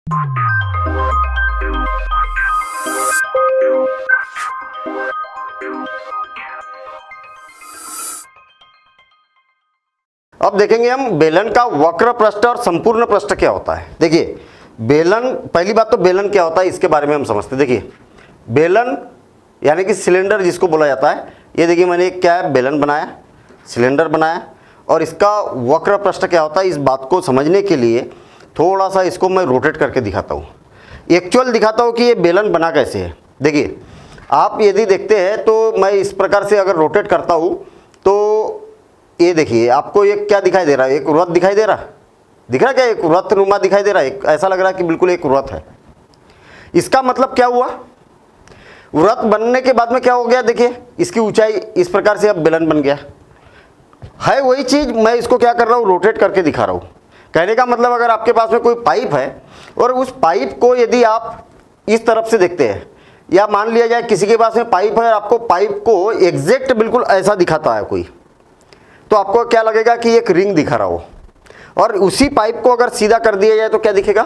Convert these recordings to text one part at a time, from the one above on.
अब देखेंगे हम बेलन का वक्र पृष्ठ और संपूर्ण पृष्ठ क्या होता है। देखिए बेलन, पहली बात तो बेलन क्या होता है इसके बारे में हम समझते हैं। देखिए बेलन यानी कि सिलेंडर जिसको बोला जाता है। ये देखिए मैंने क्या है, बेलन बनाया, सिलेंडर बनाया, और इसका वक्र पृष्ठ क्या होता है इस बात को समझने के लिए थोड़ा सा इसको मैं रोटेट करके दिखाता हूँ, एक्चुअल दिखाता हूँ कि ये बेलन बना कैसे है। देखिए आप यदि देखते हैं तो मैं इस प्रकार से अगर रोटेट करता हूँ तो ये देखिए आपको ये क्या दिखाई दे रहा है, एक वृत्त दिखाई दे रहा है, दिख रहा है क्या, एक वृत्त नुमा दिखाई दे रहा है, ऐसा लग रहा है कि बिल्कुल एक वृत्त है। इसका मतलब क्या हुआ, वृत्त बनने के बाद में क्या हो गया, देखिए इसकी ऊंचाई इस प्रकार से अब बेलन बन गया है। वही चीज मैं इसको क्या कर रहा हूँ, रोटेट करके दिखा रहा हूँ। कहने का मतलब अगर आपके पास में कोई पाइप है और उस पाइप को यदि आप इस तरफ से देखते हैं, या मान लिया जाए किसी के पास में पाइप है और आपको पाइप को एग्जैक्ट बिल्कुल ऐसा दिखाता है कोई, तो आपको क्या लगेगा कि एक रिंग दिखा रहा हो, और उसी पाइप को अगर सीधा कर दिया जाए तो क्या दिखेगा,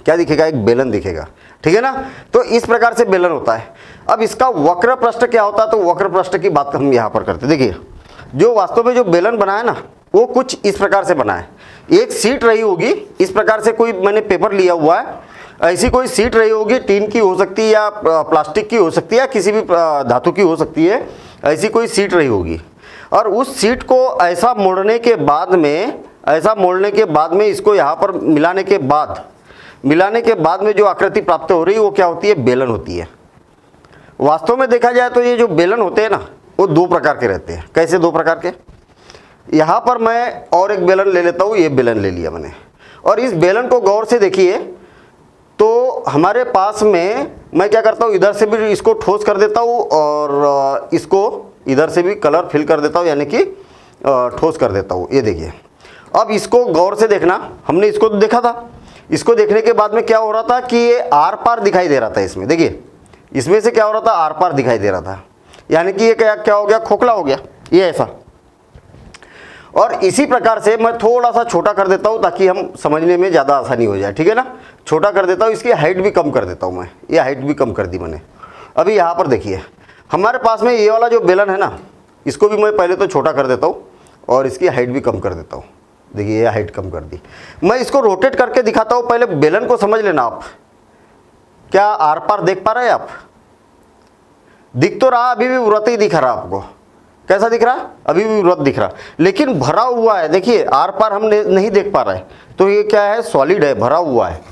क्या दिखेगा, एक बेलन दिखेगा। ठीक है ना। तो इस प्रकार से बेलन होता है। अब इसका वक्र पृष्ठ क्या होता है, तो वक्र पृष्ठ की बात हम यहाँ पर करते हैं। देखिए जो वास्तव में जो बेलन बना है ना वो कुछ इस प्रकार से बना है। एक सीट रही होगी इस प्रकार से, कोई मैंने पेपर लिया हुआ है, ऐसी कोई सीट रही होगी, टीन की हो सकती है या प्लास्टिक की हो सकती है या किसी भी धातु की हो सकती है, ऐसी कोई सीट रही होगी। और उस सीट को ऐसा मोड़ने के बाद में, ऐसा मोड़ने के बाद में इसको यहाँ पर मिलाने के बाद में जो आकृति प्राप्त हो रही है वो क्या होती है, बेलन होती है। वास्तव में देखा जाए तो ये जो बेलन होते हैं ना वो दो प्रकार के रहते हैं। कैसे दो प्रकार के, यहाँ पर मैं और एक बेलन ले लेता हूँ, ये बेलन ले लिया मैंने, और इस बेलन को गौर से देखिए तो हमारे पास में मैं क्या करता हूँ, इधर से भी इसको ठोस कर देता हूँ और इसको इधर से भी कलर फिल कर देता हूँ, यानी कि ठोस कर देता हूँ। ये देखिए अब इसको गौर से देखना, हमने इसको तो देखा था, इसको देखने के बाद में क्या हो रहा था कि ये आर पार दिखाई दे रहा था। इसमें देखिए इसमें से क्या हो रहा था, आर पार दिखाई दे रहा था, यानी कि ये क्या हो गया, खोखला हो गया ये ऐसा। और इसी प्रकार से मैं थोड़ा सा छोटा कर देता हूँ ताकि हम समझने में ज़्यादा आसानी हो जाए। ठीक है ना, छोटा कर देता हूँ, इसकी हाइट भी कम कर देता हूँ मैं, ये हाइट भी कम कर दी मैंने। अभी यहाँ पर देखिए हमारे पास में ये वाला जो बेलन है ना, इसको भी मैं पहले तो छोटा कर देता हूँ और इसकी हाइट भी कम कर देता हूँ। देखिए ये हाइट कम कर दी। मैं इसको रोटेट करके दिखाता हूँ, पहले बेलन को समझ लेना आप। क्या आर पार देख पा रहे हैं आप, दिख तो रहा, अभी भी वृत्त ही दिख रहा आपको, कैसा दिख रहा, अभी भी वृत्त दिख रहा, लेकिन भरा हुआ है। देखिए आर पार हम नहीं देख पा रहे, तो ये क्या है, सॉलिड है, भरा हुआ है।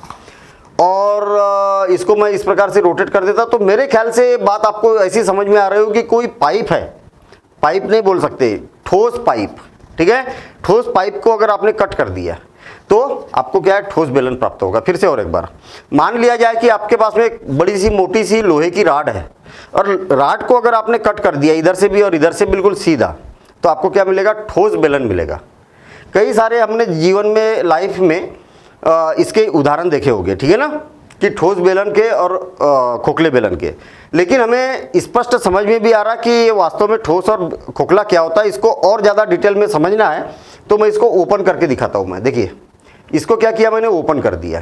और इसको मैं इस प्रकार से रोटेट कर देता तो मेरे ख्याल से बात आपको ऐसी समझ में आ रही होगी, कोई पाइप है, पाइप नहीं बोल सकते, ठोस पाइप। ठीक है, ठोस पाइप को अगर आपने कट कर दिया तो आपको क्या है, ठोस बेलन प्राप्त होगा। फिर से और एक बार मान लिया जाए कि आपके पास में एक बड़ी सी मोटी सी लोहे की राड है, और राड को अगर आपने कट कर दिया इधर से भी और इधर से बिल्कुल सीधा, तो आपको क्या मिलेगा, ठोस बेलन मिलेगा। कई सारे हमने जीवन में, लाइफ में इसके उदाहरण देखे होंगे। ठीक है ना, कि ठोस बेलन के और खोखले बेलन के। लेकिन हमें स्पष्ट समझ में भी आ रहा कि वास्तव में ठोस और खोखला क्या होता है। इसको और ज़्यादा डिटेल में समझना है तो मैं इसको ओपन करके दिखाता हूँ। मैं देखिए इसको क्या किया मैंने, ओपन कर दिया,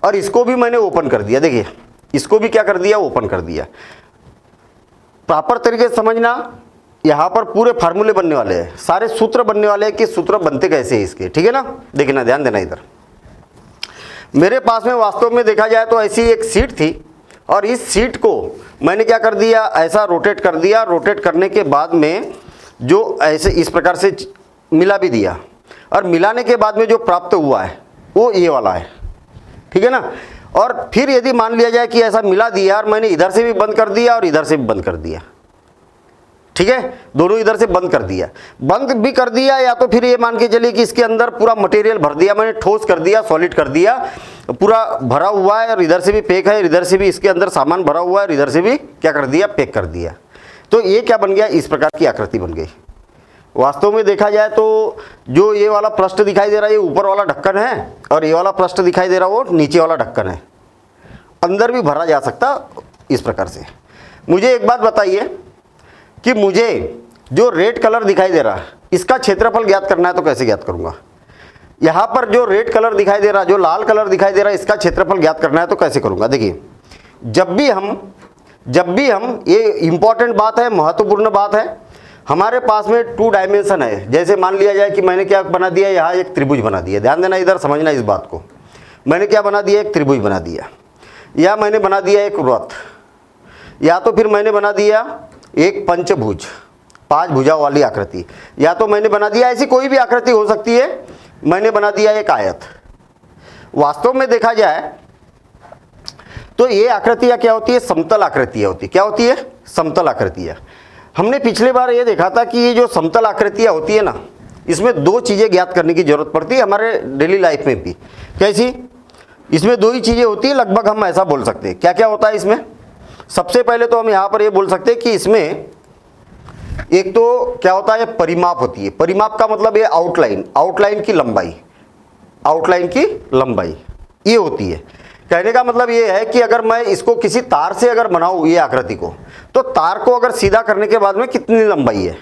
और इसको भी मैंने ओपन कर दिया। देखिए इसको भी क्या कर दिया, ओपन कर दिया। प्रॉपर तरीके से समझना, यहाँ पर पूरे फार्मूले बनने वाले हैं, सारे सूत्र बनने वाले हैं कि सूत्र बनते कैसे हैं इसके। ठीक है ना, देखना, ध्यान देना। इधर मेरे पास में वास्तव में देखा जाए तो ऐसी एक सीट थी, और इस सीट को मैंने क्या कर दिया, ऐसा रोटेट कर दिया। रोटेट करने के बाद में जो ऐसे इस प्रकार से मिला भी दिया, और मिलाने के बाद में जो प्राप्त हुआ है वो ये वाला है। ठीक है ना, और फिर यदि मान लिया जाए कि ऐसा मिला दिया और मैंने इधर से भी बंद कर दिया और इधर से भी बंद कर दिया। ठीक है, दोनों इधर से बंद कर दिया, बंद भी कर दिया, या तो फिर ये मान के चलिए कि इसके अंदर पूरा मटेरियल भर दिया मैंने, ठोस कर दिया, सॉलिड कर दिया, पूरा भरा हुआ है, और इधर से भी पैक है, इधर से भी इसके अंदर सामान भरा हुआ है, और इधर से भी क्या कर दिया, पैक कर दिया। तो ये क्या बन गया, इस प्रकार की आकृति बन गई। वास्तव में देखा जाए तो जो ये वाला पृष्ठ दिखाई दे रहा है ये ऊपर वाला ढक्कन है, और ये वाला पृष्ठ दिखाई दे रहा है वो नीचे वाला ढक्कन है। अंदर भी भरा जा सकता इस प्रकार से। मुझे एक बात बताइए कि मुझे जो रेड कलर दिखाई दे रहा है इसका क्षेत्रफल ज्ञात करना है तो कैसे ज्ञात करूंगा। यहाँ पर जो रेड कलर दिखाई दे रहा, जो लाल कलर दिखाई दे रहा है, इसका क्षेत्रफल ज्ञात करना है तो कैसे करूँगा। देखिए, जब भी हम ये इंपॉर्टेंट बात है, महत्वपूर्ण बात है, हमारे पास में 2 डायमेंशन है। जैसे मान लिया जाए कि मैंने क्या बना दिया, यहाँ एक त्रिभुज बना दिया। ध्यान देना, इधर समझना इस बात को। मैंने क्या बना दिया, एक त्रिभुज बना दिया, या मैंने बना दिया एक वृत्त, या तो फिर मैंने बना दिया एक पंचभुज, 5 भुजा वाली आकृति, या तो मैंने बना दिया, ऐसी कोई भी आकृति हो सकती है, मैंने बना दिया एक आयत। वास्तव में देखा जाए तो ये आकृतियाँ क्या होती है, समतल आकृतियाँ होती है। क्या होती है, समतल आकृतियाँ। हमने पिछले बार ये देखा था कि ये जो समतल आकृतियाँ होती है ना, इसमें 2 चीज़ें ज्ञात करने की जरूरत पड़ती है हमारे डेली लाइफ में भी। कैसी, इसमें 2 ही चीज़ें होती है लगभग, हम ऐसा बोल सकते हैं। क्या क्या होता है इसमें, सबसे पहले तो हम यहाँ पर ये बोल सकते हैं कि इसमें एक तो क्या होता है, परिमाप होती है। परिमाप का मतलब ये आउटलाइन की लंबाई, आउटलाइन की लंबाई ये होती है। कहने का मतलब ये है कि अगर मैं इसको किसी तार से अगर बनाऊँ ये आकृति को, तो तार को अगर सीधा करने के बाद में कितनी लंबाई है।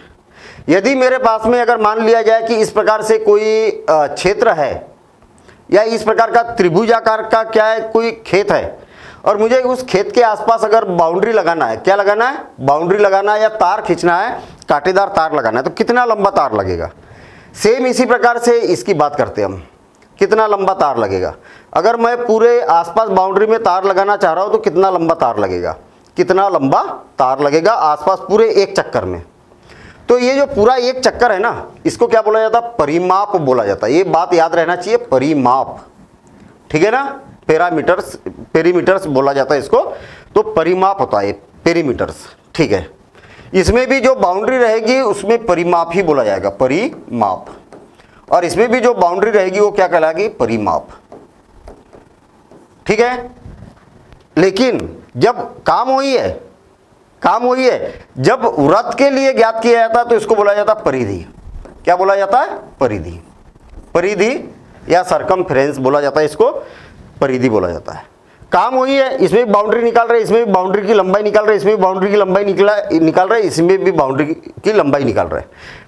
यदि मेरे पास में अगर मान लिया जाए कि इस प्रकार से कोई क्षेत्र है, या इस प्रकार का त्रिभुजाकार का क्या है, कोई खेत है, और मुझे उस खेत के आसपास अगर बाउंड्री लगाना है, क्या लगाना है, बाउंड्री लगाना है, या तार खींचना है, कांटेदार तार लगाना है, तो कितना लंबा तार लगेगा। सेम इसी प्रकार से इसकी बात करते हैं हम, कितना लंबा तार लगेगा। अगर मैं पूरे आसपास बाउंड्री में तार लगाना चाह रहा हूँ तो कितना लंबा तार लगेगा, कितना लंबा तार लगेगा आसपास पूरे एक चक्कर में। तो ये जो पूरा एक चक्कर है ना, इसको क्या बोला जाता है, परिमाप बोला जाता है। ये बात याद रहना चाहिए, परिमाप, ठीक है ना। पेरीमीटर्स बोला जाता है इसको, तो परिमाप होता है पेरीमीटर्स, ठीक है। इसमें भी जो बाउंड्री रहेगी उसमें परिमाप ही बोला जाएगा, परिमाप। और इसमें भी जो बाउंड्री रहेगी वो क्या कहलाएगी, परिमाप, ठीक है। लेकिन जब काम वही है, जब वृत्त के लिए ज्ञात किया जाता है तो इसको बोला जाता है परिधि। क्या बोला जाता है, परिधि या सरकमफ्रेंस बोला जाता है, इसको परिधि बोला जाता है। काम वही है, इसमें भी बाउंड्री निकाल रहे, इसमें भी बाउंड्री की लंबाई निकाल रहे, इसमें भी बाउंड्री की लंबाई निकाल रहे, इसमें भी बाउंड्री की लंबाई निकाल रहे,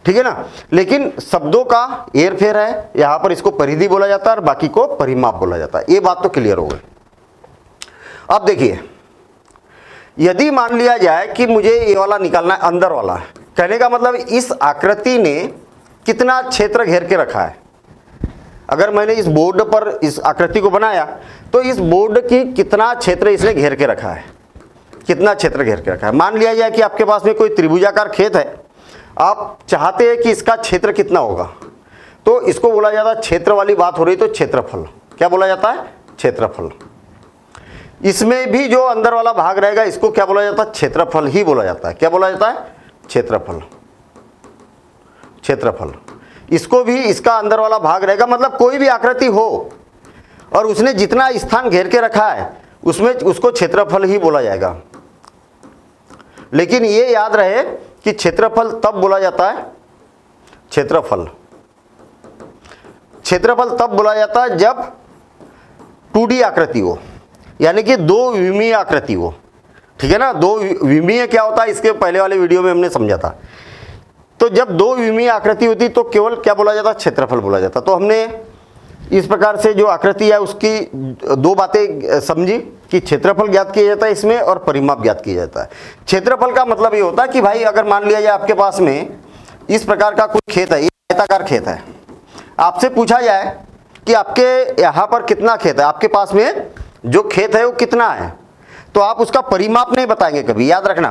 ठीक है ना। लेकिन शब्दों का हेरफेर है, यहाँ पर इसको परिधि बोला जाता है और बाकी को परिमाप बोला जाता है। ये बात तो क्लियर हो गई। अब देखिए, यदि मान लिया जाए कि मुझे ये वाला निकालना है, अंदर वाला, कहने का मतलब इस आकृति ने कितना क्षेत्र घेर के रखा है। अगर मैंने इस बोर्ड पर इस आकृति को बनाया तो इस बोर्ड की कितना क्षेत्र इसने घेर के रखा है, कितना क्षेत्र घेर के रखा है। मान लिया जाए कि आपके पास में कोई त्रिभुजाकार खेत है, आप चाहते हैं कि इसका क्षेत्र कितना होगा, तो इसको बोला जाता है, क्षेत्र वाली बात हो रही तो क्षेत्रफल। क्या बोला जाता है, क्षेत्रफल। इसमें भी जो अंदर वाला भाग रहेगा इसको क्या बोला जाता है, क्षेत्रफल ही बोला जाता है। क्या बोला जाता है, क्षेत्रफल। इसको भी, इसका अंदर वाला भाग रहेगा, मतलब कोई भी आकृति हो और उसने जितना स्थान घेर के रखा है उसमें उसको क्षेत्रफल ही बोला जाएगा। लेकिन ये याद रहे कि क्षेत्रफल तब बोला जाता है, क्षेत्रफल तब बोला जाता है जब 2D आकृति हो, यानी कि 2 विमीय आकृति हो, ठीक है ना। 2 विमीय क्या होता है, इसके पहले वाले वीडियो में हमने समझा था। तो जब 2 विमीय आकृति होती तो केवल क्या बोला जाता, क्षेत्रफल बोला जाता। तो हमने इस प्रकार से जो आकृति है उसकी 2 बातें समझी कि क्षेत्रफल ज्ञात किया जाता है इसमें और परिमाप ज्ञात किया जाता है। क्षेत्रफल का मतलब ये होता है कि भाई अगर मान लिया जाए आपके पास में इस प्रकार का कोई खेत है, ये आयताकार खेत है, आपसे पूछा जाए कि आपके यहाँ पर कितना खेत है, आपके पास में जो खेत है वो कितना है, तो आप उसका परिमाप नहीं बताएंगे कभी, याद रखना,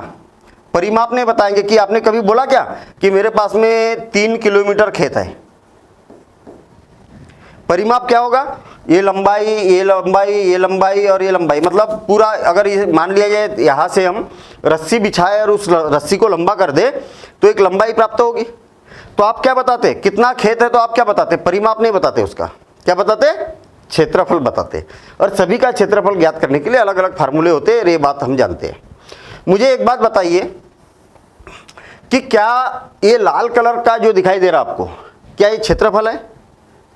परिमाप नहीं बताएंगे। कि आपने कभी बोला क्या कि मेरे पास में 3 किलोमीटर खेत है। परिमाप क्या होगा, ये लंबाई, ये लंबाई, ये लंबाई और ये लंबाई, मतलब पूरा। अगर ये मान लिया जाए यहाँ से हम रस्सी बिछाए और उस रस्सी को लंबा कर दे तो एक लंबाई प्राप्त होगी। तो आप क्या बताते, कितना खेत है, तो आप क्या बताते, परिमाप नहीं बताते, उसका क्या बताते, क्षेत्रफल बताते। और सभी का क्षेत्रफल ज्ञात करने के लिए अलग अलग फार्मूले होते हैं, ये बात हम जानते हैं। मुझे एक बात बताइए कि क्या ये लाल कलर का जो दिखाई दे रहा आपको, क्या ये क्षेत्रफल है?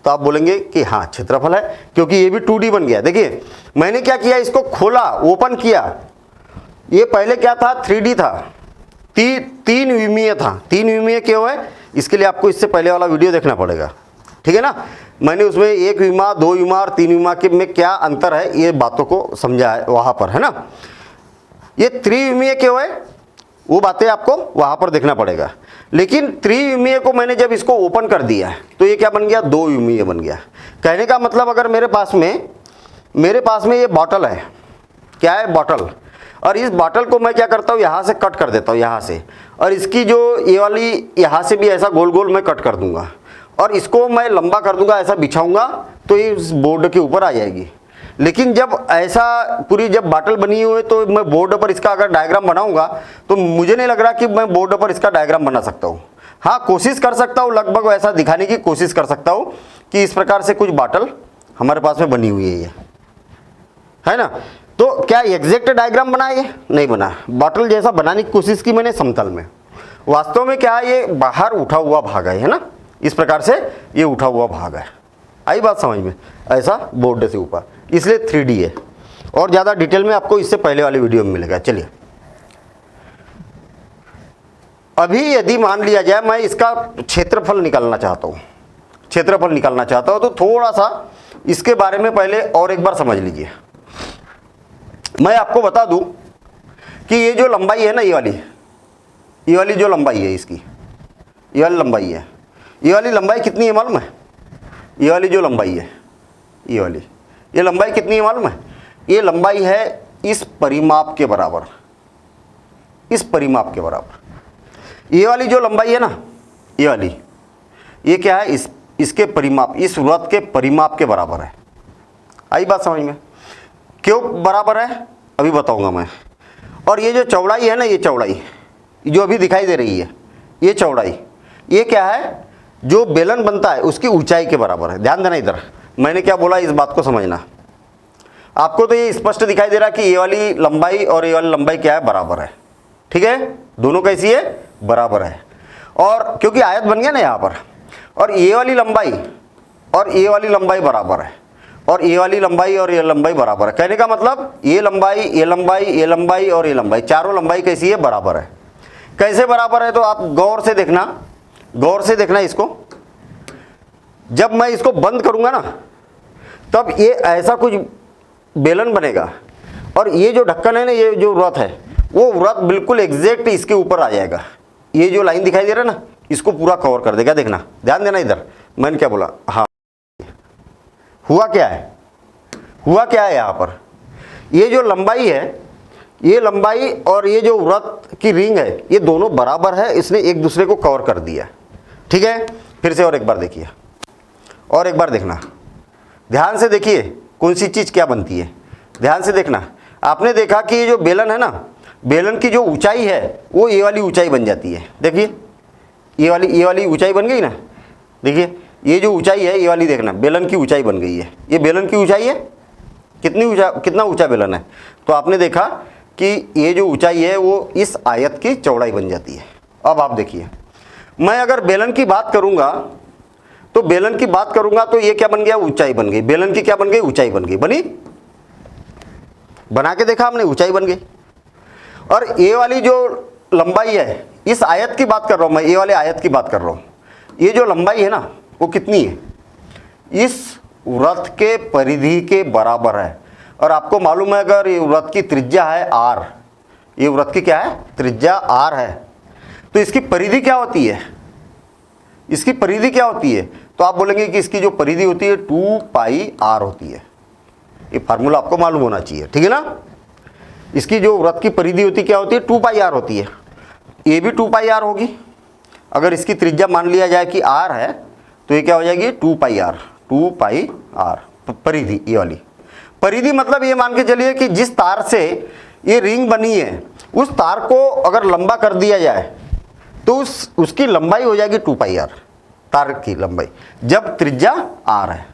तो आप बोलेंगे कि हाँ क्षेत्रफल है, क्योंकि ये भी 2D बन गया। देखिए मैंने क्या किया, इसको खोला, ओपन किया। ये पहले क्या था, 3D था, 3 विमीय था। 3 विमीय क्यों है, इसके लिए आपको इससे पहले वाला वीडियो देखना पड़ेगा। ठीक है ना। मैंने उसमें 1 विमा, 2 विमा और 3 विमा के में क्या अंतर है ये बातों को समझा है वहाँ पर, है ना। ये त्रिविमीय क्यों है वो बातें आपको वहाँ पर देखना पड़ेगा। लेकिन त्रिविमीय को मैंने जब इसको ओपन कर दिया है तो ये क्या बन गया, 2 विमीय बन गया। कहने का मतलब अगर मेरे पास में ये बॉटल है, क्या है, बॉटल, और इस बॉटल को मैं क्या करता हूँ, यहाँ से कट कर देता हूँ, यहाँ से, और इसकी जो ये वाली यहाँ से भी ऐसा गोल गोल मैं कट कर दूंगा और इसको मैं लंबा कर दूंगा, ऐसा बिछाऊंगा तो ये इस बोर्ड के ऊपर आ जाएगी। लेकिन जब ऐसा पूरी जब बॉटल बनी हुई है तो मैं बोर्ड पर इसका अगर डायग्राम बनाऊंगा तो मुझे नहीं लग रहा कि मैं बोर्ड पर इसका डायग्राम बना सकता हूँ। हाँ, कोशिश कर सकता हूँ, लगभग वैसा दिखाने की कोशिश कर सकता हूँ कि इस प्रकार से कुछ बॉटल हमारे पास में बनी हुई है ये, है ना। तो क्या एग्जैक्ट डायग्राम बना, ये नहीं बना, बॉटल जैसा बनाने की कोशिश की मैंने समतल में। वास्तव में क्या है, ये बाहर उठा हुआ भाग है ना, इस प्रकार से ये उठा हुआ भाग है। आई बात समझ में, ऐसा बोर्ड से ऊपर, इसलिए 3D है। और ज़्यादा डिटेल में आपको इससे पहले वाली वीडियो में मिलेगा। चलिए, अभी यदि मान लिया जाए मैं इसका क्षेत्रफल निकालना चाहता हूँ, तो थोड़ा सा इसके बारे में पहले और एक बार समझ लीजिए। मैं आपको बता दूं कि ये जो लंबाई है ना, ये वाली जो लंबाई है इसकी, ये वाली लंबाई है, ये वाली लंबाई कितनी है मालूम है? ये वाली जो लंबाई है, ये लंबाई कितनी है मालूम है? ये लंबाई है इस परिमाप के बराबर, ये वाली जो लंबाई है ना, ये वाली, ये क्या है, इसके परिमाप, इस वृत्त के परिमाप के बराबर है। आई बात समझ में? क्यों बराबर है अभी बताऊंगा मैं। और ये जो चौड़ाई है ना, ये चौड़ाई जो अभी दिखाई दे रही है, ये चौड़ाई, ये क्या है, जो बेलन बनता है उसकी ऊंचाई के बराबर है। ध्यान देना, इधर मैंने क्या बोला, इस बात को समझना। आपको तो ये स्पष्ट दिखाई दे रहा कि ये वाली लंबाई और ये वाली लंबाई क्या है, बराबर है। ठीक है, दोनों कैसी है, बराबर है। और क्योंकि आयत बन गया ना यहाँ पर, और ये वाली लंबाई और ये वाली लंबाई बराबर है, और ये वाली लंबाई और ये लंबाई बराबर है। कहने का मतलब ये लंबाई, ये लंबाई, ये लंबाई और ये लंबाई, चारों लंबाई कैसी है, बराबर है। कैसे बराबर है, तो आप गौर से देखना इसको। जब मैं इसको बंद करूंगा ना, तब ये ऐसा कुछ बेलन बनेगा, और ये जो ढक्कन है ना, ये जो व्रत है, वो व्रत बिल्कुल एग्जैक्ट इसके ऊपर आ जाएगा। ये जो लाइन दिखाई दे रहा है ना, इसको पूरा कवर कर देगा। देखना, ध्यान देना, इधर मैंने क्या बोला, हाँ, हुआ क्या है यहाँ पर, ये जो लंबाई है, ये लंबाई और ये जो वृत्त की रिंग है, ये दोनों बराबर है, इसने एक दूसरे को कवर कर दिया। ठीक है, फिर से और एक बार देखिए, और एक बार देखना, ध्यान से देखिए कौन सी चीज़ क्या बनती है, ध्यान से देखना। आपने देखा कि ये जो बेलन है ना, बेलन की जो ऊंचाई है वो ये वाली ऊंचाई बन जाती है। देखिए, ये वाली ऊंचाई बन गई ना, देखिए ये जो ऊंचाई है, ये वाली देखना, बेलन की ऊंचाई बन गई है। ये बेलन की ऊंचाई है, कितना ऊंचा बेलन है, तो आपने देखा कि ये जो ऊंचाई है वो इस आयत की चौड़ाई बन जाती है। अब आप देखिए, मैं अगर बेलन की बात करूंगा तो ये क्या बन गया, ऊंचाई बन गई। बेलन की क्या बन गई, ऊंचाई बन गई, बनी, बना के देखा हमने, ऊंचाई बन गई। और ये वाली जो लंबाई है, इस आयत की बात कर रहा हूं मैं, ये वाले आयत की बात कर रहा हूं, ये जो लंबाई है ना, वो कितनी है, इस वृत्त के परिधि के बराबर है। और आपको मालूम है, अगर ये वृत्त की त्रिज्या है r, ये वृत्त की क्या है, त्रिज्या r है, तो इसकी परिधि क्या होती है, तो आप बोलेंगे कि इसकी जो परिधि होती है 2πr होती है। ये फार्मूला आपको मालूम होना चाहिए, ठीक है ना। इसकी जो वृत्त की परिधि होती क्या होती है, 2πr होती है। ये भी 2πr होगी। अगर इसकी त्रिज्या मान लिया जाए कि r है, तो ये क्या हो जाएगी, 2πr परिधि। ये वाली परिधि मतलब ये मान के चलिए कि जिस तार से ये रिंग बनी है, उस तार को अगर लंबा कर दिया जाए तो उसकी लंबाई हो जाएगी 2πr, तार की लंबाई, जब त्रिज्या r है।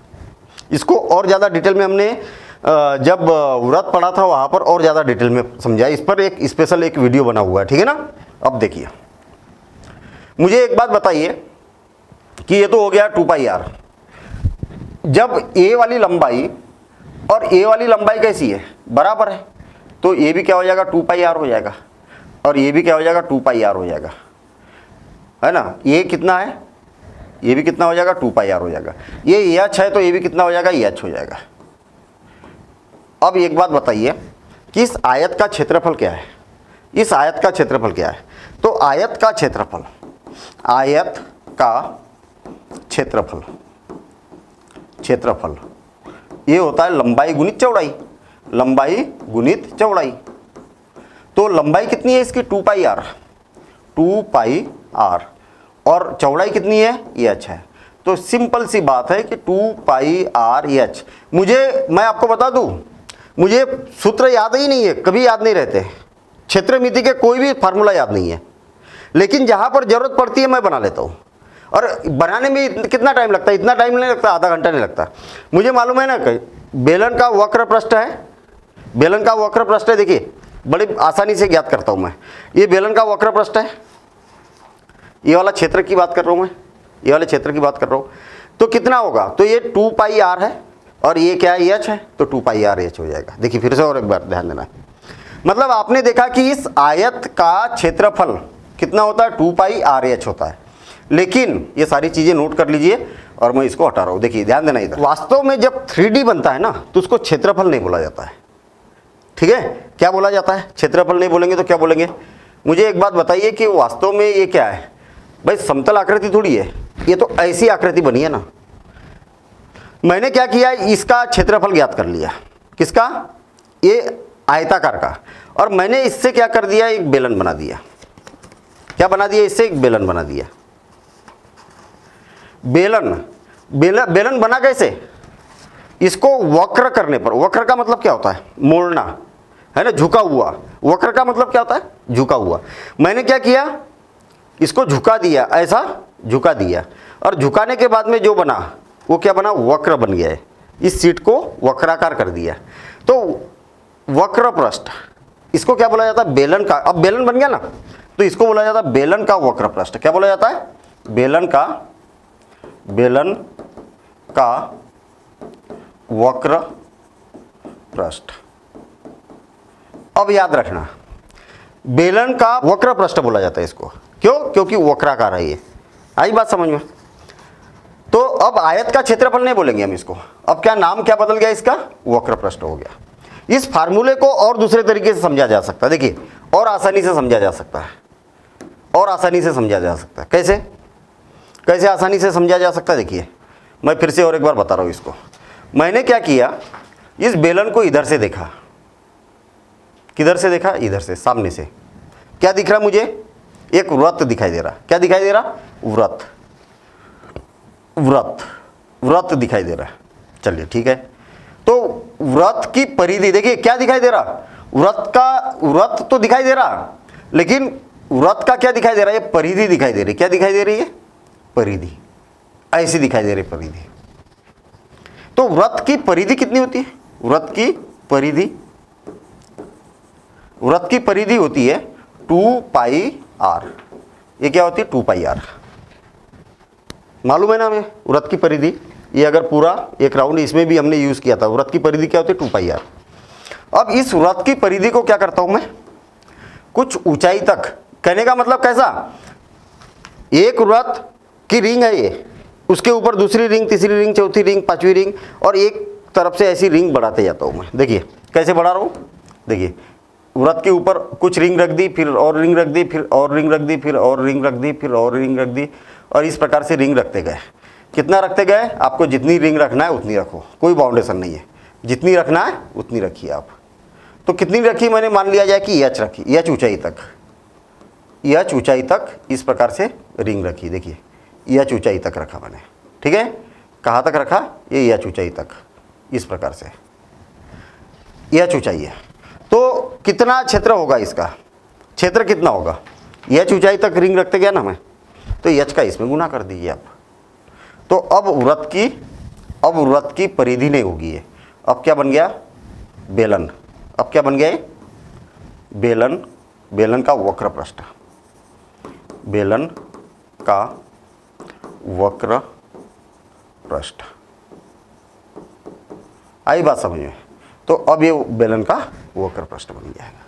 इसको और ज़्यादा डिटेल में हमने जब व्रत पढ़ा था वहाँ पर और ज़्यादा डिटेल में समझा, इस पर एक स्पेशल एक वीडियो बना हुआ है, ठीक है ना। अब देखिए, मुझे एक बात बताइए कि ये तो हो गया 2πr। जब ए वाली लंबाई और ए वाली लंबाई कैसी है, बराबर है, तो ये भी क्या हो जाएगा, 2πr हो जाएगा, और ये भी क्या हो जाएगा, 2πr हो जाएगा, है ना। ये कितना है, ये भी कितना हो जाएगा 2 पाई आर हो जाएगा। ये एच है तो ये भी कितना हो जाएगा एच हो जाएगा। अब एक बात बताइए कि इस आयत का क्षेत्रफल क्या है, इस आयत का क्षेत्रफल क्या है। तो आयत का क्षेत्रफल, आयत का क्षेत्रफल, क्षेत्रफल ये होता है लंबाई गुणित चौड़ाई, लंबाई गुणित चौड़ाई। तो लंबाई कितनी है इसकी 2 पाई आर, 2 पाई आर, और चौड़ाई कितनी है एच है। तो सिंपल सी बात है कि 2 पाई आर एच। मैं आपको बता दूं, मुझे सूत्र याद ही नहीं है, कभी याद नहीं रहते, क्षेत्रमिति के कोई भी फार्मूला याद नहीं है, लेकिन जहां पर जरूरत पड़ती है मैं बना लेता हूं। और बनाने में कितना टाइम लगता है, इतना टाइम नहीं लगता, आधा घंटा नहीं लगता। मुझे मालूम है ना कि बेलन का वक्र पृष्ठ है, बेलन का वक्र पृष्ठ है, देखिए बड़े आसानी से ज्ञात करता हूं मैं। ये बेलन का वक्र पृष्ठ है, ये वाला क्षेत्र की बात कर रहा हूं मैं, ये वाले क्षेत्र की बात कर रहा हूं। तो कितना होगा, तो ये 2 पाई आर है और ये क्या है एच है, तो 2 पाई आर एच हो जाएगा। देखिए फिर से और एक बार ध्यान देना, मतलब आपने देखा कि इस आयत का क्षेत्रफल कितना होता है 2 पाई आर एच होता है। लेकिन ये सारी चीजें नोट कर लीजिए और मैं इसको हटा रहा हूं। देखिए ध्यान देना, इधर वास्तव में जब 3D बनता है ना तो उसको क्षेत्रफल नहीं बोला जाता है, ठीक है। क्या बोला जाता है, क्षेत्रफल नहीं बोलेंगे तो क्या बोलेंगे। मुझे एक बात बताइए कि वास्तव में ये क्या है भाई, समतल आकृति थोड़ी है, ये तो ऐसी आकृति बनी है ना। मैंने क्या किया, इसका क्षेत्रफल ज्ञात कर लिया, किसका, ये आयताकार का, और मैंने इससे क्या कर दिया, एक बेलन बना दिया। क्या बना दिया, इससे एक बेलन बना दिया। बेलन बना कैसे, इसको वक्र करने पर, वक्र का मतलब क्या होता है, मोड़ना है ना, झुका हुआ। वक्र का मतलब क्या होता है, झुका हुआ। मैंने क्या किया, इसको झुका दिया, ऐसा झुका दिया, और झुकाने के बाद में जो बना वो क्या बना, वक्र बन गया है। इस सीट को वक्राकार कर दिया। तो वक्र पृष्ठ, इसको क्या बोला जाता है, बेलन का। अब बेलन बन गया ना, तो इसको बोला जाता है बेलन का वक्र पृष्ठ। क्या बोला जाता है, बेलन का वक्र पृष्ठ। अब याद रखना, बेलन का वक्र पृष्ठ बोला जाता है इसको, क्यों, क्योंकि वक्राकार है ये। आई बात समझ में। तो अब आयत का क्षेत्रफल नहीं बोलेंगे हम इसको, अब क्या नाम क्या बदल गया इसका, वक्र पृष्ठ हो गया। इस फार्मूले को और दूसरे तरीके से समझा जा सकता है, देखिए और आसानी से समझा जा सकता है, और आसानी से समझा जा सकता है। कैसे, कैसे आसानी से समझा जा सकता है, देखिए मैं फिर से और एक बार बता रहा हूं इसको। मैंने क्या किया, इस बेलन को इधर से देखा, किधर से देखा, इधर से, सामने से। क्या दिख रहा मुझे, एक वृत्त दिखाई दे रहा। क्या दिखाई दे रहा, वृत्त, वृत्त, वृत्त दिखाई दे रहा है। चलिए ठीक है, तो वृत्त की परिधि देखिए क्या दिखाई दे रहा, वृत्त तो दिखाई दे रहा, लेकिन वृत्त का क्या दिखाई दे रहा है, ये परिधि दिखाई दे रही। क्या दिखाई दे रही है, परिधि, ऐसी दिखाई दे रही परिधि। तो वृत्त की परिधि कितनी होती है, वृत्त की परिधि होती है 2 पाई आर। ये क्या होती है, 2 पाई आर। मालूम है ना हमें वृत्त की परिधि, ये अगर पूरा एक राउंड इसमें भी हमने यूज किया था। वृत्त की परिधि क्या होती है, 2 पाई आर। अब इस वृत्त की परिधि को क्या करता हूं मैं, कुछ ऊंचाई तक, कहने का मतलब कैसा, एक वृत्त की रिंग है ये, उसके ऊपर दूसरी रिंग, तीसरी रिंग, चौथी रिंग, पांचवी रिंग, और एक तरफ से ऐसी रिंग बढ़ाते जाता हूं मैं। देखिए कैसे बढ़ा रहा हूं, देखिए वृत्त के ऊपर कुछ रिंग रख दी, फिर और रिंग रख दी, फिर और रिंग रख दी, फिर और रिंग रख दी, फिर और रिंग रख दी, और इस प्रकार से रिंग रखते गए। कितना रखते गए, आपको जितनी रिंग रखना है उतनी रखो, कोई बाउंडेशन नहीं है, जितनी रखना है उतनी रखिए आप। तो कितनी रखी, मैंने मान लिया जाए कि एच रखी, एच ऊंचाई तक, एच ऊंचाई तक इस प्रकार से रिंग रखी। देखिए एच ऊंचाई तक रखा मैंने, ठीक है। कहाँ तक रखा, ये एच ऊंचाई तक, इस प्रकार से एच ऊंचाई है। तो कितना क्षेत्र होगा इसका, क्षेत्र कितना होगा, एच ऊंचाई तक रिंग रखते गया ना मैं, तो एच का इसमें गुना कर दीजिए आप। तो अब वृत्त की परिधि नहीं होगी ये, अब क्या बन गया, बेलन। अब क्या बन गया ये, बेलन का वक्र पृष्ठ, बेलन का वक्र पृष्ठ। आई बात समझ में। तो अब ये बेलन का वक्र पृष्ठ बन जाएगा,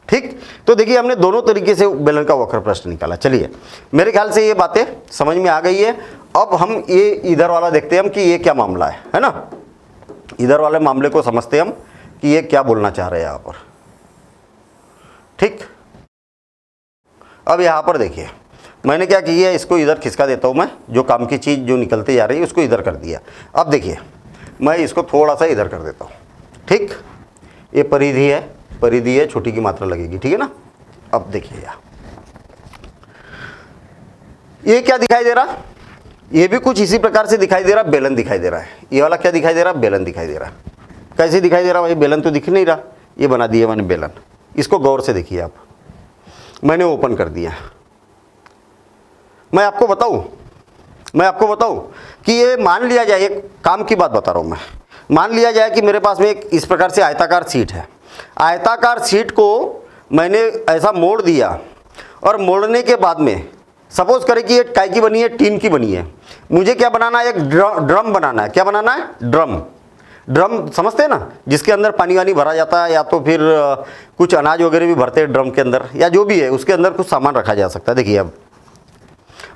ठीक। तो देखिए हमने दोनों तरीके से बेलन का वक्र पृष्ठ निकाला। चलिए मेरे ख्याल से ये बातें समझ में आ गई है। अब हम ये इधर वाला देखते हैं हम कि ये क्या मामला है ना। इधर वाले मामले को समझते हैं हम कि ये क्या बोलना चाह रहे हैं यहाँ पर। ठीक, अब यहाँ पर देखिए मैंने क्या किया, इसको इधर खिसका देता हूँ मैं, जो काम की चीज़ जो निकलती जा रही है उसको इधर कर दिया। अब देखिए मैं इसको थोड़ा सा इधर कर देता हूँ। ठीक, ये परिधि है, छोटी की मात्रा लगेगी, ठीक है ना। अब देखिए ये क्या दिखाई दे रहा, ये भी कुछ इसी प्रकार से दिखाई दे रहा, बेलन दिखाई दे रहा है। ये वाला क्या दिखाई दे रहा, बेलन दिखाई दे रहा। कैसे दिखाई दे रहा भाई, बेलन तो दिख नहीं रहा, ये बना दिया मैंने बेलन। इसको गौर से देखिए आप, मैंने ओपन कर दिया। मैं आपको बताऊं कि ये मान लिया जाए, एक काम की बात बता रहा हूं मैं, मान लिया जाए कि मेरे पास में एक इस प्रकार से आयताकार सीट है। आयताकार सीट को मैंने ऐसा मोड़ दिया और मोड़ने के बाद में सपोज करें कि ये काय की बनी है, टीन की बनी है। मुझे क्या बनाना है, एक ड्रम बनाना है। क्या बनाना है, ड्रम समझते हैं ना, जिसके अंदर पानी वानी भरा जाता है, या तो फिर कुछ अनाज वगैरह भी भरते हैं ड्रम के अंदर, या जो भी है उसके अंदर कुछ सामान रखा जा सकता है। देखिए अब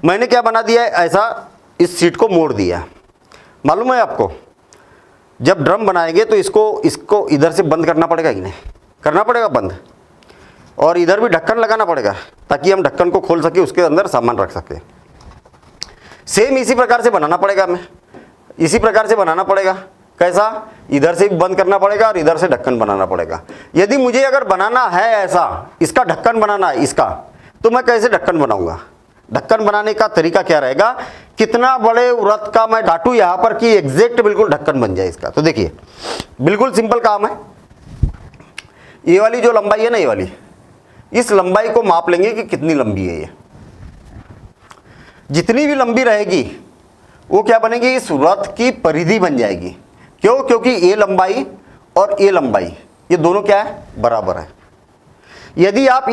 मैंने क्या बना दिया है, ऐसा इस सीट को मोड़ दिया। मालूम है आपको, जब ड्रम बनाएंगे तो इसको इधर से बंद करना पड़ेगा कि नहीं, करना पड़ेगा बंद, और इधर भी ढक्कन लगाना पड़ेगा ताकि हम ढक्कन को खोल सके, उसके अंदर सामान रख सके। सेम इसी प्रकार से बनाना पड़ेगा, हमें इसी प्रकार से बनाना पड़ेगा। कैसा, इधर से भी बंद करना पड़ेगा और इधर से ढक्कन बनाना पड़ेगा। यदि मुझे अगर बनाना है ऐसा, इसका ढक्कन बनाना है इसका, तो मैं कैसे ढक्कन बनाऊंगा। ढक्कन बनाने का तरीका क्या रहेगा, कितना बड़े वृत्त का मैं काटूं यहाँ पर कि एग्जैक्ट बिल्कुल ढक्कन बन जाए इसका। तो देखिए बिल्कुल सिंपल काम है। ये वाली जो लंबाई है ना, ये वाली, इस लंबाई को माप लेंगे कि कितनी लंबी है ये। जितनी भी लंबी रहेगी वो क्या बनेगी, इस वृत्त की परिधि बन जाएगी। क्यों, क्योंकि ये लंबाई और ये लंबाई ये दोनों क्या है, बराबर है। यदि आप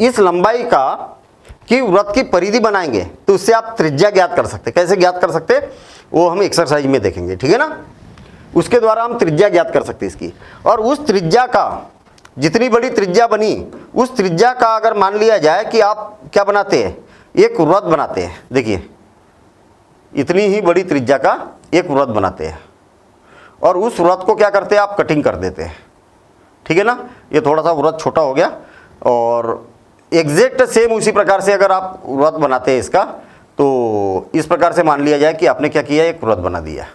इस लंबाई की वृत्त की परिधि बनाएंगे तो उससे आप त्रिज्या ज्ञात कर सकते। कैसे ज्ञात कर सकते, वो हम एक्सरसाइज में देखेंगे, ठीक है ना। उसके द्वारा हम त्रिज्या ज्ञात कर सकते इसकी। और उस त्रिज्या का, जितनी बड़ी त्रिज्या बनी, उस त्रिज्या का अगर मान लिया जाए कि आप क्या बनाते हैं, एक वृत्त बनाते हैं। देखिए इतनी ही बड़ी त्रिज्या का एक वृत्त बनाते हैं और उस वृत्त को क्या करते हैं, आप कटिंग कर देते हैं, ठीक है ना। ये थोड़ा सा वृत्त छोटा हो गया, और एग्जैक्ट सेम उसी प्रकार से अगर आप वृत्त बनाते हैं इसका, तो इस प्रकार से मान लिया जाए कि आपने क्या किया, एक वृत्त बना दिया।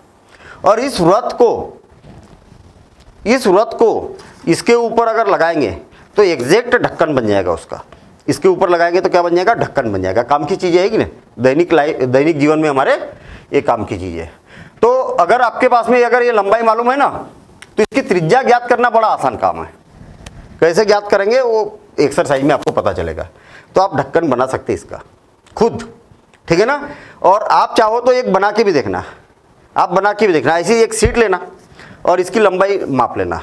और इस वृत्त को इसके ऊपर अगर लगाएंगे तो एग्जैक्ट ढक्कन बन जाएगा उसका। इसके ऊपर लगाएंगे तो क्या बन जाएगा, ढक्कन बन जाएगा। काम की चीज़ है कि नहीं, दैनिक जीवन में हमारे ये काम की चीज़ है। तो अगर आपके पास में अगर ये लंबाई मालूम है ना, तो इसकी त्रिज्या ज्ञात करना बड़ा आसान काम है। कैसे ज्ञात करेंगे वो एक्सरसाइज में आपको पता चलेगा। तो आप ढक्कन बना सकते इसका खुद, ठीक है ना। और आप चाहो तो एक बना के भी देखना, ऐसी एक सीट लेना और इसकी लंबाई माप लेना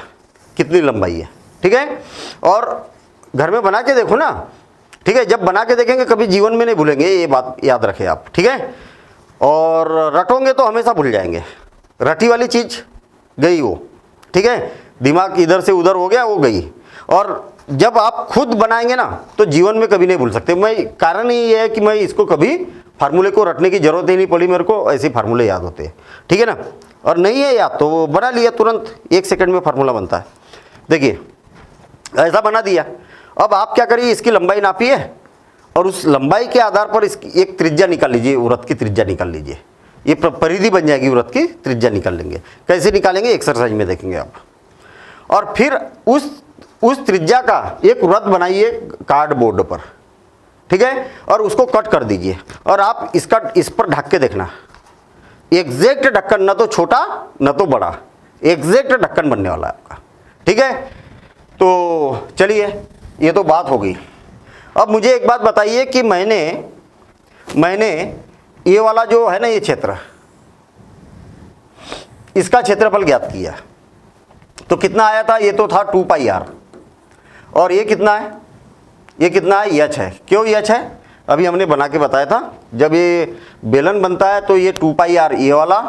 कितनी लंबाई है, ठीक है। और घर में बना के देखो ना, ठीक है। जब बना के देखेंगे कभी जीवन में नहीं भूलेंगे, ये बात याद रखें आप, ठीक है। और रटोगे तो हमेशा भूल जाएंगे। रटी वाली चीज़ गई वो, ठीक है। दिमाग इधर से उधर हो गया, वो गई। और जब आप खुद बनाएंगे ना तो जीवन में कभी नहीं भूल सकते। कारण ही ये है कि मैं इसको कभी फार्मूले को रटने की जरूरत ही नहीं पड़ी, मेरे को ऐसे फार्मूले याद होते हैं, ठीक है ना। और नहीं है याद तो बना लिया, तुरंत 1 सेकंड में फार्मूला बनता है। देखिए ऐसा बना दिया। अब आप क्या करिए, इसकी लंबाई नापिए और उस लंबाई के आधार पर इसकी एक त्रिज्या निकाल लीजिए, वृत्त की त्रिज्या निकाल लीजिए। ये परिधि बन जाएगी, वृत्त की त्रिज्या निकाल लेंगे। कैसे निकालेंगे, एक्सरसाइज में देखेंगे आप। और फिर उस त्रिज्या का एक वृत्त बनाइए कार्डबोर्ड पर, ठीक है। और उसको कट कर दीजिए और आप इस पर ढक के देखना, एग्जैक्ट ढक्कन, न तो छोटा न तो बड़ा, एग्जैक्ट ढक्कन बनने वाला है आपका, ठीक है। तो चलिए ये तो बात हो गई। अब मुझे एक बात बताइए कि मैंने ये वाला जो है ना, ये क्षेत्र, इसका क्षेत्रफल ज्ञात किया तो कितना आया था, ये तो था 2πr। और ये कितना है, ये h है। क्यों h है, अभी हमने बना के बताया था। जब ये बेलन बनता है तो ये 2πr ये वाला,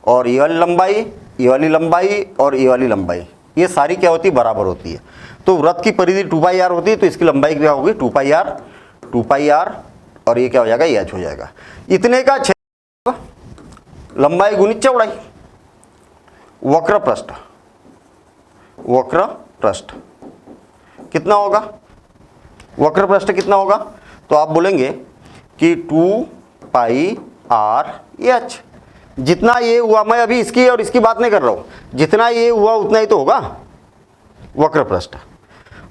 और ये वाली लंबाई, ये वाली लंबाई और ये वाली लंबाई, ये सारी क्या होती है, बराबर होती है। तो वृत्त की परिधि 2πr होती है, तो इसकी लंबाई क्या होगी, 2πr, और ये क्या हो जाएगा, h हो जाएगा। इतने का लंबाई गुणित चौड़ाई, वक्र पृष्ठ, वक्र पृष्ठ कितना होगा, वक्र पृष्ठ कितना होगा, तो आप बोलेंगे कि 2 पाई आर एच। जितना ये हुआ, मैं अभी इसकी और इसकी बात नहीं कर रहा हूँ, जितना ये हुआ उतना ही तो होगा वक्र पृष्ठ।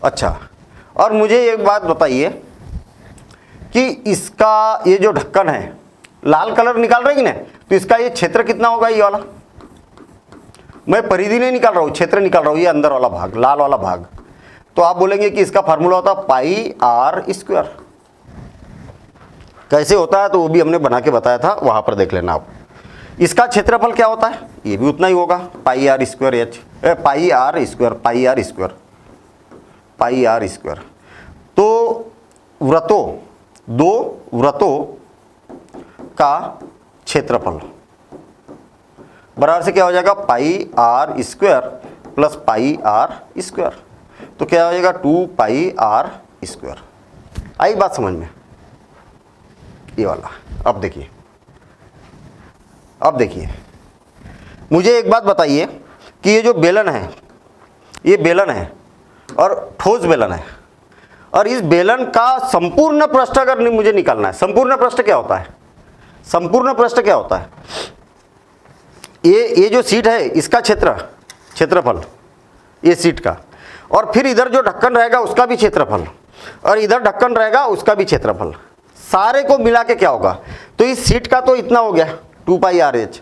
अच्छा, और मुझे एक बात बताइए कि इसका ये जो ढक्कन है, लाल कलर निकाल रही ना, तो इसका ये क्षेत्र कितना होगा, ये वाला, मैं परिधि नहीं निकाल रहा हूँ, क्षेत्र निकाल रहा हूँ, ये अंदर वाला भाग, लाल वाला भाग। तो आप बोलेंगे कि इसका फार्मूला होता पाई आर स्क्वायर। कैसे होता है तो वो भी हमने बना के बताया था, वहां पर देख लेना आप। इसका क्षेत्रफल क्या होता है, ये भी उतना ही होगा, pi R square H, pi R square, pi R square, pi R square. तो वृत्तों, 2 वृत्तों का क्षेत्रफल बराबर से क्या हो जाएगा, pi R square plus pi R square. तो क्या हो जाएगा, 2 पाई आर स्क्वायर। आई बात समझ में, ये वाला। अब देखिए, अब देखिए, मुझे एक बात बताइए कि ये जो बेलन है, ये बेलन है और ठोस बेलन है, और इस बेलन का संपूर्ण पृष्ठ अगर मुझे निकालना है, संपूर्ण पृष्ठ क्या होता है, संपूर्ण पृष्ठ क्या होता है, ये जो सीट है इसका क्षेत्रफल, ये सीट का, और फिर इधर जो ढक्कन रहेगा उसका भी क्षेत्रफल, और इधर ढक्कन रहेगा उसका भी क्षेत्रफल, सारे को मिला के क्या होगा, तो इस सीट का तो इतना हो गया 2 पाई आर एच,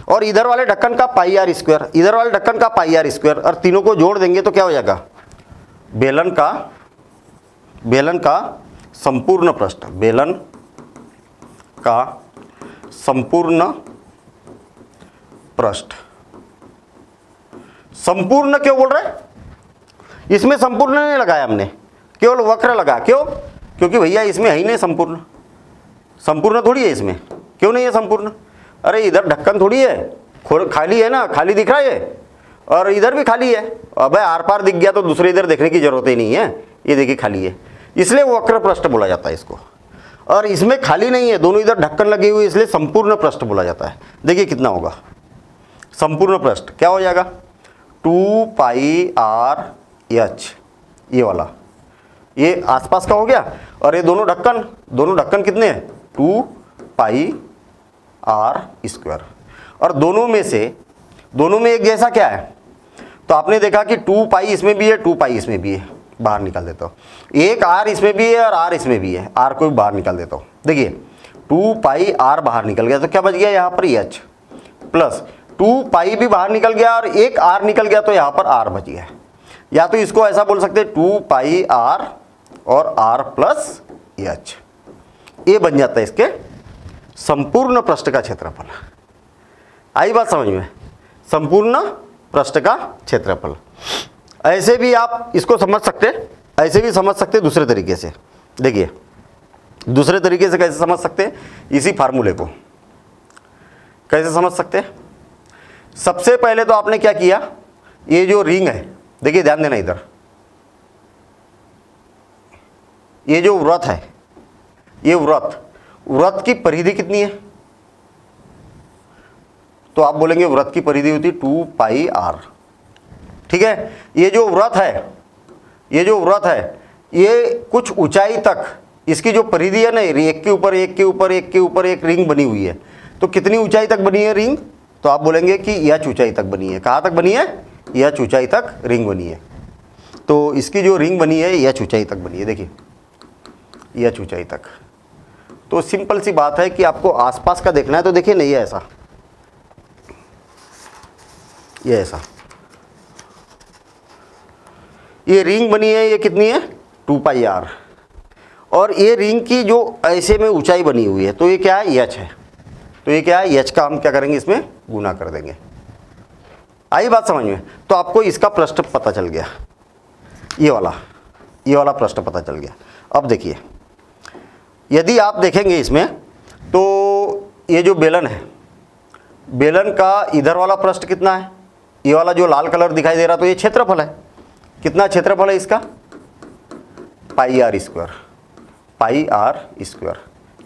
और इधर वाले ढक्कन का पाई आर स्क्वायर, इधर वाले ढक्कन का पाई आर स्क्वायर, और तीनों को जोड़ देंगे तो क्या हो जाएगा, बेलन का संपूर्ण पृष्ठ, बेलन का संपूर्ण पृष्ठ। संपूर्ण क्यों बोल रहे हैं, इसमें संपूर्ण नहीं लगाया हमने, केवल वक्र लगा। क्यों, क्योंकि भैया इसमें है ही नहीं संपूर्ण, संपूर्ण थोड़ी है इसमें। क्यों नहीं है संपूर्ण, अरे इधर ढक्कन थोड़ी है, खाली है ना, खाली दिख रहा है, और इधर भी खाली है। अबे आर पार दिख गया तो दूसरे इधर देखने की जरूरत ही नहीं है, ये देखिए खाली है, इसलिए वक्र पृष्ठ बोला जाता है इसको। और इसमें खाली नहीं है, दोनों इधर ढक्कन लगी हुई, इसलिए संपूर्ण पृष्ठ बोला जाता है। देखिए कितना होगा संपूर्ण पृष्ठ, क्या हो जाएगा, 2 पाई आर एच, ये वाला, ये आसपास का हो गया, और ये दोनों ढक्कन कितने हैं, 2 पाई आर स्क्वायर। और दोनों में एक जैसा क्या है, तो आपने देखा कि 2 पाई इसमें भी है, 2 पाई इसमें भी है, बाहर निकाल देता हूँ। एक आर इसमें भी है और आर इसमें भी है, आर को भी बाहर निकाल देता हूँ। देखिए 2 पाई आर बाहर निकल गया, तो क्या बच गया यहाँ पर एच, प्लस 2 पाई भी बाहर निकल गया और एक आर निकल गया, तो यहाँ पर आर बच गया। या तो इसको ऐसा बोल सकते हैं 2 पाई आर और आर प्लस एच, ये बन जाता है इसके संपूर्ण पृष्ठ का क्षेत्रफल। आई बात समझ में, संपूर्ण पृष्ठ का क्षेत्रफल। ऐसे भी आप इसको समझ सकते, ऐसे भी समझ सकते दूसरे तरीके से। देखिए दूसरे तरीके से कैसे समझ सकते, इसी फार्मूले को कैसे समझ सकते। सबसे पहले तो आपने क्या किया, ये जो रिंग है, देखिए ध्यान देना इधर, ये जो वृत्त है, ये वृत्त की परिधि कितनी है, तो आप बोलेंगे वृत्त की परिधि होती 2 पाई आर। ठीक है, ये जो वृत्त है, ये कुछ ऊंचाई तक इसकी जो परिधि है ना, एक के ऊपर एक के ऊपर एक के ऊपर एक रिंग बनी हुई है। तो कितनी ऊंचाई तक बनी है रिंग, तो आप बोलेंगे कि एच ऊंचाई तक बनी है। कहाँ तक बनी है, एच ऊंचाई तक रिंग बनी है। तो इसकी जो रिंग बनी है एच ऊंचाई तक बनी है, देखिए एच ऊंचाई तक। तो सिंपल सी बात है कि आपको आसपास का देखना है, तो देखिए नहीं है ऐसा, ये ऐसा, ये रिंग बनी है, ये कितनी है 2 पाई आर, और ये रिंग की जो ऐसे में ऊंचाई बनी हुई है, तो ये क्या है, एच है। तो ये क्या है, एच का हम क्या करेंगे, इसमें गुना कर देंगे। आई बात समझ में। तो आपको इसका पृष्ठ पता चल गया, ये वाला पृष्ठ पता चल गया। अब देखिए यदि आप देखेंगे इसमें, तो ये जो बेलन है, बेलन का इधर वाला पृष्ठ कितना है, ये वाला जो लाल कलर दिखाई दे रहा, तो ये क्षेत्रफल है। कितना क्षेत्रफल है इसका, pi R square, pi R square.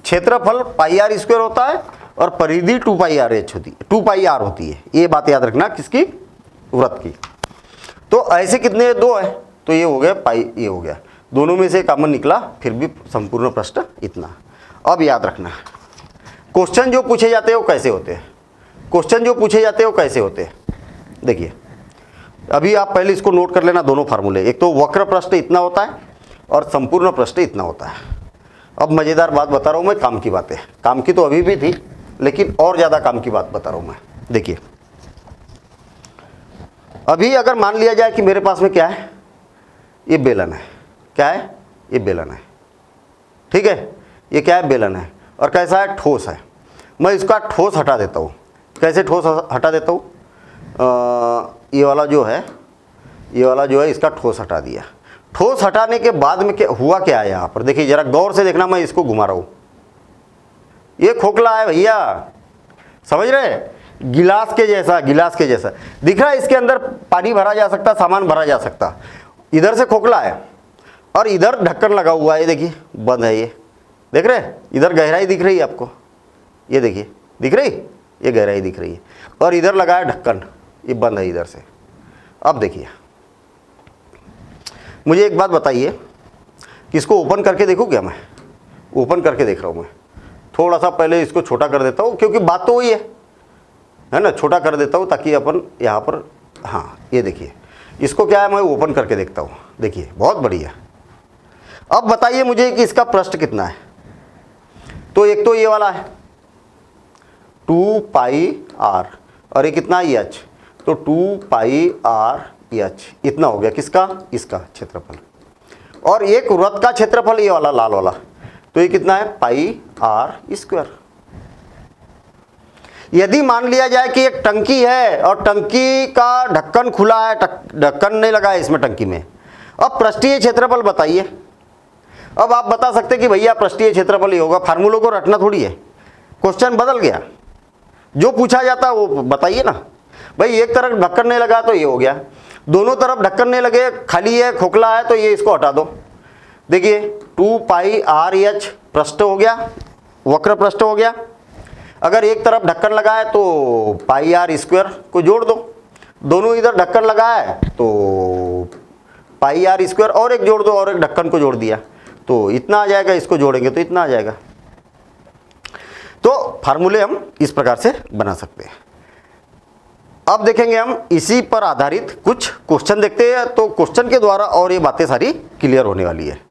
क्षेत्रफल पाई आर स्क्वायर होता है और परिधि 2 पाई आर एच होती है, 2 पाई आर होती है। ये बात याद रखना किसकी, वृत्त की। तो ऐसे कितने, 2 है, तो ये हो गया पाई, ये हो गया, दोनों में से कॉमन निकला, फिर भी संपूर्ण पृष्ठ इतना। अब याद रखना क्वेश्चन जो पूछे जाते हैं वो कैसे होते हैं, क्वेश्चन जो पूछे जाते हैं वो कैसे होते हैं। देखिए अभी आप पहले इसको नोट कर लेना, दोनों फार्मूले, एक तो वक्र पृष्ठ इतना होता है और संपूर्ण पृष्ठ इतना होता है। अब मज़ेदार बात बता रहा हूँ मैं, काम की बातें, काम की तो अभी भी थी लेकिन और ज़्यादा काम की बात बता रहा हूँ मैं। देखिए अभी अगर मान लिया जाए कि मेरे पास में क्या है, ये बेलन है, क्या है, ये बेलन है, ठीक है, ये क्या है, बेलन है, और कैसा है, ठोस है। मैं इसका ठोस हटा देता हूँ। कैसे ठोस हटा देता हूँ, ये वाला जो है, ये वाला जो है, इसका ठोस हटा दिया। ठोस हटाने के बाद में क्या हुआ, क्या है यहाँ पर, देखिए जरा गौर से देखना, मैं इसको घुमा रहा हूँ, ये खोखला है भैया, समझ रहे, गिलास के जैसा, गिलास के जैसा दिख रहा है, इसके अंदर पानी भरा जा सकता, सामान भरा जा सकता। इधर से खोखला है और इधर ढक्कन लगा हुआ है, ये देखिए बंद है, ये देख रहे हैं, इधर गहराई दिख रही है आपको, ये देखिए दिख रही, ये गहराई दिख रही है, और इधर लगा है ढक्कन, ये बंद है इधर से। अब देखिए मुझे एक बात बताइए कि इसको ओपन करके देखूँ क्या, मैं ओपन करके देख रहा हूँ मैं, थोड़ा सा पहले इसको छोटा कर देता हूँ क्योंकि बात तो वही है ना, छोटा कर देता हूँ ताकि अपन यहाँ पर, हाँ ये देखिए इसको क्या है, मैं ओपन करके देखता हूँ, देखिए बहुत बढ़िया। अब बताइए मुझे कि इसका पृष्ठ कितना है, तो एक तो ये वाला है 2 पाई आर, और ये कितना है एच, तो 2 पाई आर एच, इतना हो गया किसका, इसका क्षेत्रफल। और एक वृत्त का क्षेत्रफल ये वाला लाल वाला, तो ये कितना है, पाई आर स्क्वायर। यदि मान लिया जाए कि एक टंकी है और टंकी का ढक्कन खुला है, ढक्कन नहीं लगा है इसमें टंकी में, अब पृष्ठीय क्षेत्रफल बताइए। अब आप बता सकते कि भैया पृष्ठीय क्षेत्रफल ही होगा, फार्मूलों को रटना थोड़ी है, क्वेश्चन बदल गया, जो पूछा जाता वो बताइए ना। भाई एक तरफ ढक्कन नहीं लगा तो ये हो गया, दोनों तरफ ढक्कन नहीं लगे, खाली है, खोखला है, तो ये इसको हटा दो। देखिए 2 पाई आर एच पृष्ठ हो गया, वक्र पृष्ठ हो गया। अगर एक तरफ ढक्कन लगा है तो पाई आर स्क्वायर को जोड़ दो, दोनों इधर ढक्कन लगा है तो पाई आर स्क्वायर और एक जोड़ दो, और एक ढक्कन को जोड़ दिया तो इतना आ जाएगा, इसको जोड़ेंगे तो इतना आ जाएगा। तो फार्मूले हम इस प्रकार से बना सकते हैं। अब देखेंगे हम इसी पर आधारित कुछ क्वेश्चन देखते हैं, तो क्वेश्चन के द्वारा और ये बातें सारी क्लियर होने वाली है।